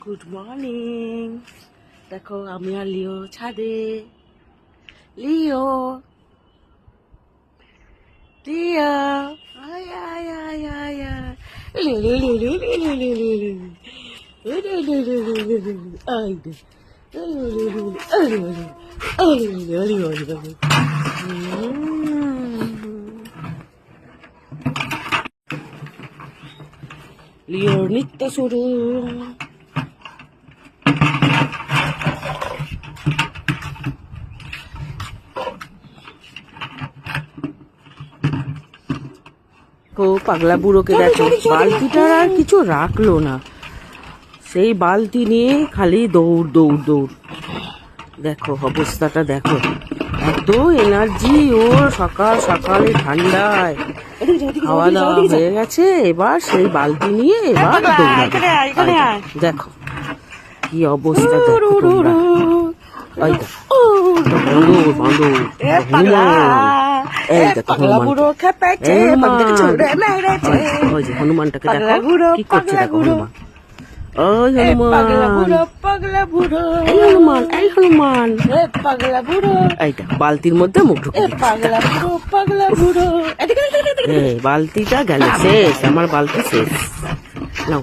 Good morning. দেখো আমি আর লিও ছাদে। লিও লিও আয় আয় আয় আয় আয় লি লি লি লি লি লি লি লি লি লি লি লি লি লি লি লি লি আয় দে লিওর নিত্য শুরু। ও পাগলা বুড়োকে দেখো, বালতিটার আর কিছু রাখলো না, সেই বালতি নিয়ে খালি দৌড় দৌড় দৌড়। দেখো অবস্থাটা দেখো, এত এনার্জি ওর, সকাল সকালে ঠান্ডায় খাওয়া দাওয়া হয়ে গেছে, এবার সেই বালতি নিয়ে এবার দৌড়াবে। দেখো কি অবস্থা, দেখো তোমরা। এই দেখো বাঁদর বাঁদর এই দেখো ওই যে হনুমানটাকে দেখো কি করছে, দেখো হনুমান। ওই হনুমান, এই হনুমান, এই হনুমান, এই দেখো বালতির মধ্যে মুখ ঢুকে বালতিটা গেল শেষ, আমার বালতি শেষ। নাও